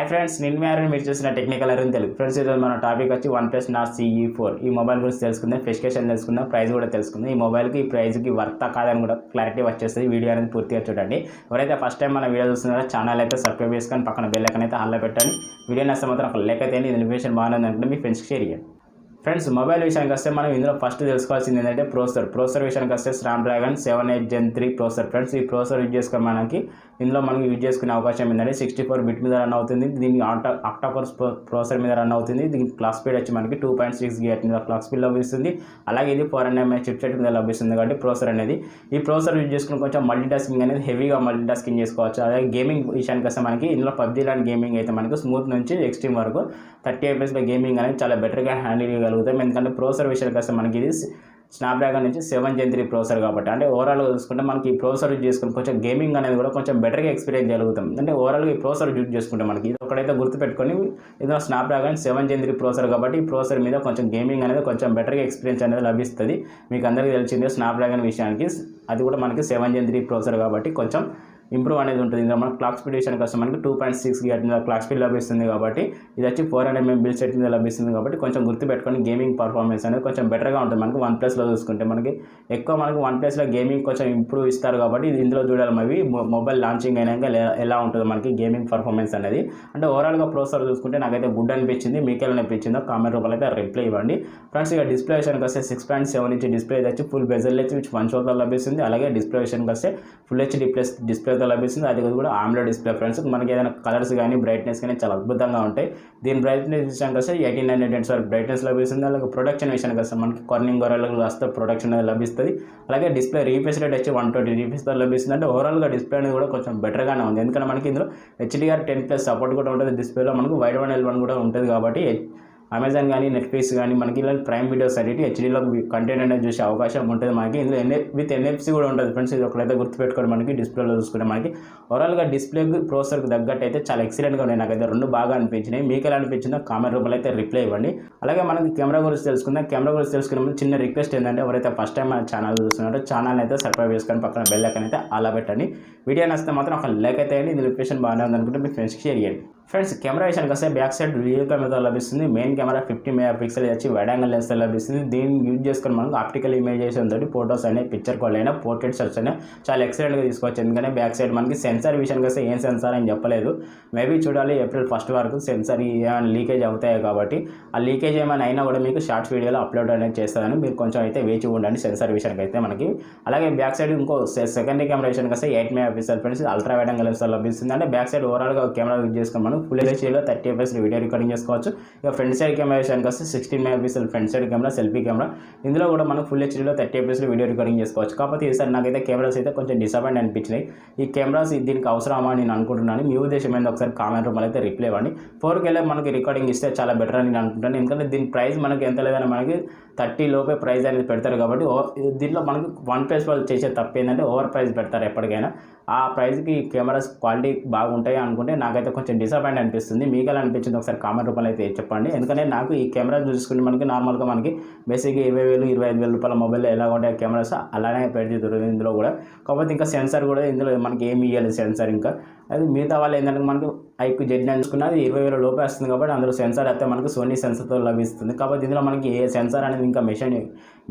Friends నేను మీరు చూసిన టెక్నికల్ అరుణ్ తెలుగు ఫ్రెండ్స్ ఈరోజు మన టాపిక్ వచ్చి OnePlus Nord CE4 ఈ మొబైల్ గురించి తెలుసుకుందాం, స్పెసిఫికేషన్ తెలుసుకుందాం, ప్రైస్ కూడా తెలుసుకుందాం. ఈ మొబైల్కి ఈ ప్రైస్కి వర్త్ కాదని కూడా క్లారిటీ వచ్చేస్తుంది. వీడియో అనేది పూర్తిగా చూడండి. ఎవరైతే ఫస్ట్ టైం మన వీడియో చూస్తున్నారో ఛానల్ అయితే సబ్స్క్రైబ్ చేసుకొని పక్కన బెల్ ఐకాన్ అయితే ఆన్లో పెట్టండి. వీడియో నచ్చితే మాత్రం ఒక లైక్ అయితే ఇన్ఫర్మేషన్ బాగుంది అనుకుంటే మీ ఫ్రెండ్స్కి షేర్ చేయండి. ఫ్రెండ్స్ మొబైల్ విషయానికి వస్తే మనం ఇందులో ఫస్ట్ తెలుసుకోవాల్సింది ఏంటంటే ప్రాసెసర్ విషయానికి వస్తే Snapdragon 7 8 Gen 3 ప్రాసెసర్. ఫ్రెండ్స్ ఈ ప్రాసెసర్ యూజ్ చేసుకుని మనకి ఇందులో మనకి యూజ్ చేసుకునే అవకాశం ఏంటంటే 64 బిట్ మీద రన్ అవుతుంది. దీనికి ఆక్టాకోర్ ప్రాసెసర్ మీద రన్ అవుతుంది. దీనికి క్లాక్ స్పీడ్ వచ్చి మనకి 2.6 GHz మీద క్లాక్ స్పీడ్ లభిస్తుంది. అలాగే ఇది 400 mAh చిప్సెట్ మీద లభిస్తుంది. కాబట్టి ప్రాసెసర్ అనేది ఈ ప్రాసెసర్ యూజ్ చేసుకుని కొంచెం మల్టీటాస్కింగ్ అనేది హెవీగా మల్టీటాస్కింగ్ చేసుకోవచ్చు. అలాగే గేమింగ్ విషయానికి వస్తే మనకి ఇందులో PUBG లాంటి గేమింగ్ అయితే మనకు స్మూత్ నుంచి ఎక్స్ట్రీమ్ వరకు 30 FPS గేమింగ్ అనేది చాలా బెటర్గా హ్యాండిల్ చేయగలుగుతాం. ఎందుకంటే ప్రాసెసర్ విషయానికి వస్తే మనకి ఇది Snapdragon నుంచి 7 Gen 3 ప్రాసెసర్ కాబట్టి అంటే ఓవరాల్గా చూసుకుంటే మనకి ఈ ప్రాసెసర్ యూజ్ చేసుకుని కొంచెం గేమింగ్ అనేది కూడా కొంచెం బెటర్గా ఎక్స్పీరియన్స్ జరుగుతాం. అంటే ఓవరాల్గా ఈ ప్రాసెసర్ యూజ్ చేసుకుంటే మనకి ఇది ఒకటైతే గుర్తుపెట్టుకొని ఇందులో Snapdragon 7 Gen 3 ప్రాసెసర్ కాబట్టి ఈ ప్రాసెసర్ మీద కొంచెం గేమింగ్ అనేది కొంచెం బెటర్గా ఎక్స్పీరియన్స్ అనేది లభిస్తుంది. మీకు అందరికీ తెలిసిందే Snapdragon విషయానికి అది కూడా మనకి 7 Gen 3 ప్రాసెసర్ కాబట్టి కొంచెం ఇంప్రూవ్ అనేది ఉంటుంది. ఇందులో మనకి క్లాక్ స్పీడ్ విషయానికి వస్తే మనకి 2.6 GHz మీద క్లాక్ స్పీడ్ లభిస్తుంది. కాబట్టి ఇది వచ్చి 400 mAh బిల్ సెట్ మీద లభిస్తుంది. కాబట్టి కొంచెం గుర్తుపెట్టుకొని గేమింగ్ పర్ఫార్మెన్స్ అనేది కొంచెం బెటర్గా ఉంటుంది. మనకి OnePlusలో చూసుకుంటే మనకి ఎక్కువ మనకి OnePlusలో గేమింగ్ కొంచెం ఇంప్రూవ్ ఇస్తారు. కాబట్టి ఇది ఇందులో చూడాలి మరి మొబైల్ లాంచింగ్ అయినాక ఎలా ఉంటుందో మనకి గేమింగ్ పర్ఫార్మెన్స్ అనేది. అంటే ఓవరాల్గా ప్రాసెసర్ చూసుకుంటే నాకైతే గుడ్ అనిపించింది. మీకు ఎలా అనిపించిందో కామెంట్ రూపంలో అయితే రిప్లై ఇవ్వండి. ఫ్రెండ్స్ ఇక డిస్ప్లే విషయానికి వస్తే 6.7 ఇంచ్ డిస్ప్లే వచ్చి ఫుల్ బెజల్ వచ్చి వన్ షోతో లభిస్తుంది. అలాగే డిస్ప్లే విషయానికి వస్తే ఫుల్ HD ప్లస్ డిస్ప్లేతో లభిస్తుంది. అది కూడా AMOLED డిస్ప్లే. ఫ్రెండ్స్ మనకి ఏదైనా కలర్స్ కానీ బ్రైట్నెస్ కానీ చాలా అద్భుతంగా ఉంటాయి. దీని బ్రైట్నెస్ విషయానికి వస్తే 1800 nits వరకు బ్రైట్నెస్ లభిస్తుంది. అలాగే ప్రొడక్షన్ విషయానికి వస్తే మనకి కార్నింగ్ గొర్రెలకు వస్తే ప్రొడక్షన్ అనేది లభిస్తుంది. అలాగే డిస్ప్లే రీఫ్రెష్ రేట్ వచ్చి 120 refresh లభిస్తుంది. అంటే ఓవరాల్గా డిస్ప్లే అనేది కూడా కొంచెం బెటర్గానే ఉంది. ఎందుకంటే మనకి ఇందులో HDR10+ సపోర్ట్ కూడా ఉంటుంది. డిస్ప్లేలో మనకు వైడ్ 1L1 కూడా ఉంటుంది. కాబట్టి అమెజాన్ కానీ నెట్ఫ్లిక్స్ కానీ మనకి ఇలా ప్రైమ్ వీడియోస్ అనేవి హెచ్డీలో కంటెంట్ అనేది చూసే అవకాశం ఉంటుంది. మనకి ఇందులో విత్ NFC కూడా ఉంటుంది. ఫ్రెండ్స్ ఇది ఒకరైతే గుర్తుపెట్టుకోండి. మనకి డిస్ప్లేలో చూసుకుంటే మనకి ఓవరాల్గా డిస్ప్లేకి ప్రాసెసర్కి తగ్గట్టు అయితే చాలా ఎక్సలెంట్గా ఉన్నాయి. నాకైతే రెండు బాగా అనిపించినాయి. మీకు ఎలా అనిపించిందో కామెంట్ రూపంలో అయితే రిప్లై ఇవ్వండి. అలాగే మనకి కెమెరా గురించి తెలుసుకుందాం. కెమెరా గురించి తెలుసుకునే ముందు చిన్న రిక్వెస్ట్ ఏంటంటే ఎవరైతే ఫస్ట్ టైం మన ఛానల్ చూస్తున్నారో ఛానల్ అయితే సబ్స్క్రైబ్ చేసుకొని పక్కన బెల్ ఐకాన్ అయితే అలా పెట్టండి. వీడియో నచ్చితే మాత్రం ఒక లైక్ అయితే ఇది లొకేషన్ బాగానే ఉంది అనుకుంటే మీ ఫ్రెండ్స్కి షేర్ చేయండి. ఫ్రెండ్స్ కెమెరా విషయానికి వస్తే బ్యాక్ సైడ్ రియల్ కెమెరా లభిస్తుంది. మెయిన్ కెమెరా 50 MP వచ్చి వైడ్ యాంగిల్ లెన్స్ లభిస్తుంది. దీన్ని యూజ్ చేసుకొని మనకు ఆప్టికల్ ఇమేజేషన్ తోటి ఫోటోస్ అనేవి పిక్చర్ కాల్ అయినా పోర్ట్రేట్ షాట్స్ అయినా చాలా ఎక్సలెంట్గా తీసుకోవచ్చు. ఎందుకంటే బ్యాక్ సైడ్ మనకి సెన్సార్ విషయానికి వస్తే ఏం సెన్సార్ అని చెప్పలేదు. మేబీ చూడాలి April 1 వరకు సెన్సార్ ఏమైనా లీకేజ్ అవుతాయి. కాబట్టి ఆ లీకేజ్ ఏమైనా అయినా కూడా మీకు షార్ట్స్ వీడియోలో అప్లోడ్ అనేది చేస్తారని మీరు కొంచెం అయితే వేచి ఉండండి సెన్సార్ విషయానికి అయితే మనకి. అలాగే బ్యాక్ సైడ్ ఇంకో సెకండరీ కెమెరా విషయానికి వస్తే 8 MP friends ultra wide angle lens లభిస్తుంది. అంటే బ్యాక్ సైడ్ ఓవరాల్గా కెమెరా యూజ్ చేసుకొని మనం ఫుల్ హెచ్డీలో 30 FPS వీడియో రికార్డింగ్ చేసుకోవచ్చు. ఇక ఫ్రంట్ సైడ్ కెమెరా విషయానికి వస్తే 16 MP front side camera selfie camera. ఇందులో కూడా మనం ఫుల్ హెచ్డీలో 30 FPS వీడియో రికార్డింగ్ చేసుకోవచ్చు. కాకపోతే ఈసారి నాకైతే కెమెరాస్ అయితే కొంచెం డిసప్పాయింట్ అనిపించినాయి. ఈ కెమెరాస్ దీనికి అవసరమా అని నేను అనుకుంటున్నాను. మీ ఉద్దేశం ఏందో ఒకసారి కామెంట్ రూపంలో అయితే రిప్లై ఇవ్వండి. 4K మనకి రికార్డింగ్ ఇస్తే చాలా బెటర్ అని నేను అనుకుంటాను. ఎందుకంటే దీని ప్రైస్ మనకి ఎంత లేదని మనకి 30 లోపే ప్రైస్ అనేది పెడతారు. కాబట్టి దీంట్లో మనకి OnePlus వాళ్ళు చేసే తప్పు ఏంటంటే ఓవర్ ప్రైస్ పెడతారు ఎప్పటికైనా. ఆ ప్రైస్కి కెమెరాస్ క్వాలిటీ బాగుంటాయి అనుకుంటే నాకైతే కొంచెం డిసప్పాయింట్ అనిపిస్తుంది. మీకు ఎలా అనిపించింది ఒకసారి కామెంట్ రూపంలో అయితే చెప్పండి. ఎందుకంటే నాకు ఈ కెమెరా చూసుకుంటే మనకి నార్మల్గా మనకి బేసిక్గా 20,000 25,000 రూపాయల మొబైల్లో ఎలా ఉంటాయి కెమెరాస్ అలానే పెడుతుంది ఇందులో కూడా. కాకపోతే ఇంకా సెన్సార్ కూడా ఇందులో మనకి ఏమి ఇవ్వాలి సెన్సార్. ఇంకా అది మిగతా వాళ్ళు ఏంటంటే మనకి ఐక్యూ Z9 అనుకున్నది 20,000 లోపే వస్తుంది. కాబట్టి అందులో సెన్సార్ అయితే మనకి సోనీ సెన్సార్తో లభిస్తుంది. కాబట్టి ఇందులో మనకి ఏ సెన్సార్ అనేది ఇంకా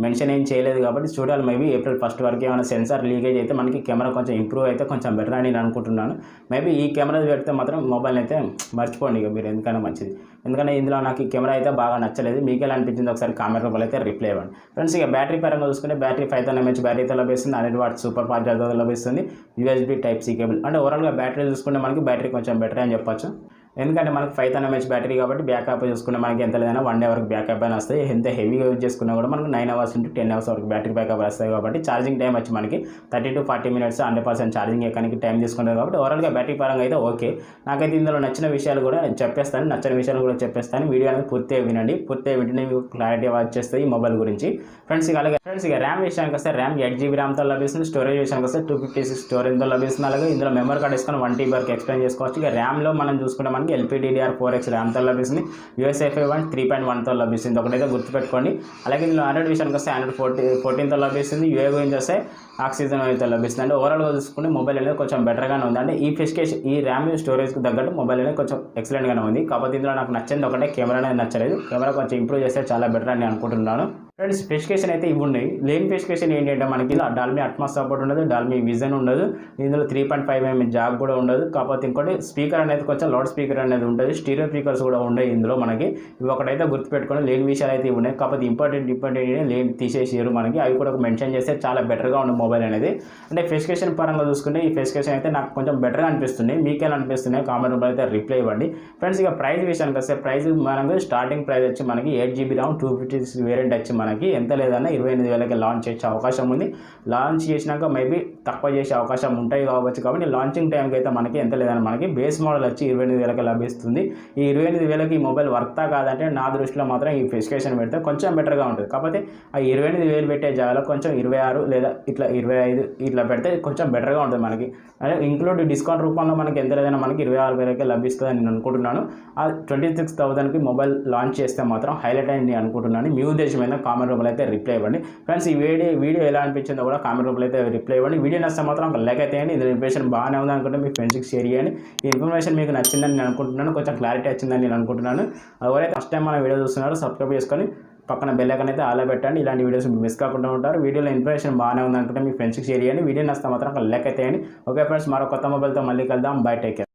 మెన్షన్ ఏం చేయలేదు. కాబట్టి చూడాలి మేబీ April 1 వరకు ఏమైనా సెన్సార్ లీకేజ్ అయితే మనకి కెమెరా కొంచెం ఇంప్రూవ్ అయితే కొంచెం బెటర్ అని నేను అనుకుంటున్నాను. మేబీ ఈ కెమెరా పెడితే మాత్రం మొబైల్ అయితే మర్చిపోండి ఇక మీరు, ఎందుకైనా మంచిది. ఎందుకంటే ఇందులో నాకు ఈ కెమెరా అయితే బాగా నచ్చలేదు. మీకు ఎలా అనిపించింది ఒకసారి కామెంట్ రూపంలో అయితే రిప్లై ఇవ్వండి. ఫ్రెండ్స్ ఇక బ్యాటరీ పరంగా చూసుకుంటే బ్యాటరీ 5000 mAh బ్యాటరీతో లభిస్తుంది. 100 వాట్స్ సూపర్ ఫాస్ట్ ఛార్జర్తో లభిస్తుంది. USB Type-C cable. అంటే ఓవరాల్గా బ్యాటరీ చూసుకుంటే మనకి బ్యాటరీ కొంచెం బెటర్ అని చెప్పొచ్చు. ఎందుకంటే మనకి 5000 mAh బ్యాటరీ కాబట్టి బ్యాకప్ చూసుకుంటే మనకి ఎంత లేదైనా 1 day వరకు బ్యాకప్ అయినా వస్తాయి. ఎంత హెవీగా యూజ్ చేసుకున్నా కూడా మనకు 9 hours నుంచి 10 hours వరకు బ్యాటరీ బ్యాకప్ వస్తాయి. కాబట్టి ఛార్జింగ్ టైం వచ్చి మనకి 30 to 40 minutes 100% ఛార్జింగ్ ఎక్కడానికి టైం తీసుకుంటుంది. కాబట్టి ఓవరాల్గా బ్యాటరీ పరంగా అయితే ఓకే. నాకైతే ఇందులో నచ్చిన విషయాలు కూడా చెప్పేస్తాను, నచ్చని విషయాలు కూడా చెప్పేస్తాను. వీడియో అనేది పూర్తిగా వినండి. పూర్తిగా వింటేనే మీకు క్లారిటీ వచ్చేస్తాయి ఈ మొబైల్ గురించి. ఫ్రెండ్స్ ఇక ర్యామ్ విషయానికి వస్తే ర్యామ్ 8 GB ర్యామ్తో లభిస్తుంది. స్టోరేజ్ విషయానికి వస్తే 256 స్టోరేజ్తో లభిస్తుంది. అలాగే ఇందులో మెమరీ కార్డ్ వేసుకొని 1 TB వరకు ఎక్స్టెండ్ చేసుకోవచ్చు. ఇక ర్యామ్లో మనం చూసుకుంటే మనకి మనకి LPDDR4X ర్యామ్తో లభిస్తుంది. USFI 3.1తో లభిస్తుంది. ఒకటైతే గుర్తుపెట్టుకోండి. అలాగే ఇందులో ఆండ్రాయిడ్ విషయానికి వస్తే ఆండ్రాయిడ్ 14తో లభిస్తుంది. UA గురించి వస్తే ఆక్సిజన్ అయితే లభిస్తుంది. అంటే ఓవరాల్గా చూసుకుంటే మొబైల్ అనేది కొంచెం బెటర్గానే ఉంది. అంటే ఈ స్పెసిఫికేషన్ ఈ ర్యామ్ స్టోరేజ్కి తగ్గట్టు మొబైల్ అనేది కొంచెం ఎక్సలెంట్గానే ఉంది. కాకపోతే ఇందులో నాకు నచ్చింది ఒకటే కెమెరా అనేది నచ్చలేదు. కెమెరా కొంచెం ఇంప్రూవ్ చేస్తే చాలా బెటర్ అని అనుకుంటున్నాను. ఫ్రెండ్స్ స్పెసిఫికేషన్ అయితే ఇవి ఉన్నాయి. లేని స్పెసిఫికేషన్ ఏంటంటే మనకి డాల్మీ అట్మాస్ సపోర్ట్ ఉండదు, డాల్మీ విజన్ ఉండదు, ఇందులో 3.5mm జాక్ కూడా ఉండదు. కాకపోతే ఇంకోటి స్పీకర్ అనేది కొంచెం లౌడ్ స్పీకర్ అనేది ఉంటుంది. స్టీరియో స్పీకర్స్ కూడా ఉన్నాయి ఇందులో మనకి. ఇవి ఒకటైతే గుర్తుపెట్టుకొని లేని విషయాలు అయితే ఇవి ఉన్నాయి. కాకపోతే ఇంపార్టెంట్ లేని తీసేసారు మనకి. అవి కూడా మెన్షన్ చేస్తే చాలా బెటర్గా ఉంది మొబైల్ అనేది. అంటే స్పెసిఫికేషన్ పరంగా చూసుకుంటే ఈ స్పెసిఫికేషన్ అయితే నాకు కొంచెం బెటర్గా అనిపిస్తుంది. మీకేలా అనిపిస్తున్నాయి కామెంట్ రూపంలో అయితే రిప్లై ఇవ్వండి. ఫ్రెండ్స్ ఇక ప్రైస్ విషయానికి వస్తే ప్రైస్ మనకి స్టార్టింగ్ ప్రైస్ వచ్చి మనకి 8GB RAM 256 వేరియంట్ వచ్చి మనకి ఎంత లేదన్నా 28,000కి లాంచ్ చేసే అవకాశం ఉంది. లాంచ్ చేసినాక మేబీ తక్కువ చేసే అవకాశం ఉంటాయి కావచ్చు. కాబట్టి లాంచింగ్ టైంకి అయితే మనకి ఎంత లేదన్నా మనకి బేస్ మోడల్ వచ్చి 28,000కి లభిస్తుంది. ఈ 28,000కి ఈ మొబైల్ వర్తా కాదంటే నా దృష్టిలో మాత్రం ఈ స్పెసిఫికేషన్ పెడితే కొంచెం బెటర్గా ఉంటుంది. కాకపోతే ఆ 28,000 పెట్టే జాగాలో కొంచెం 26 లేదా ఇట్లా 25 ఇట్లా పెడితే కొంచెం బెటర్గా ఉంటుంది మనకి. అంటే ఇంక్లూడ్ డిస్కౌంట్ రూపంలో మనకి ఎంత లేదన్నా మనకి 26,000కే లభిస్తుందని నేను అనుకుంటున్నాను. ఆ 26,000కి మొబైల్ లాంచ్ చేస్తే మాత్రం హైలైట్ అని నేను అనుకుంటున్నాను. మీ ఉద్దేశం ఏందో కామెంట్ రూపంలో అయితే రిప్లై ఇవ్వండి. ఫ్రెండ్స్ ఈ వీడియో ఎలా అనిపించిందో కూడా కామెంట్ రూపంలో అయితే రిప్లై ఇవ్వండి. వీడియో నచ్చితే మాత్రం ఒక లైక్ అయితే చేయండి. ఇది ఇన్ఫర్మేషన్ బాగానే ఉంది అనుకుంటే మీ ఫ్రెండ్స్కి షేర్ చేయండి. ఈ ఇన్ఫర్మేషన్ మీకు నచ్చిందని నేను అనుకుంటున్నాను. కొంచెం క్లారిటీ వచ్చిందని నేను అనుకుంటున్నాను. ఎవరైతే ఫస్ట్ టైం మన వీడియో చూస్తున్నారో సబ్స్క్రైబ్ చేసుకొని పక్కన బెల్ ఐకాన్ అయితే ఆలా పెట్టండి. ఇలాంటి వీడియోస్ మిస్ కాకుండా ఉంటారు. వీడియోలో ఇన్ఫర్మేషన్ బాగానే ఉంది అనుకుంటే మీ ఫ్రెండ్స్కి షేర్ చేయండి. వీడియో నచ్చితే మాత్రం ఒక లైక్ అయితే చేయండి. ఓకే ఫ్రెండ్స్, మరో కొత్త మొబైల్తో మళ్ళీ కలుద్దాం. By, take care.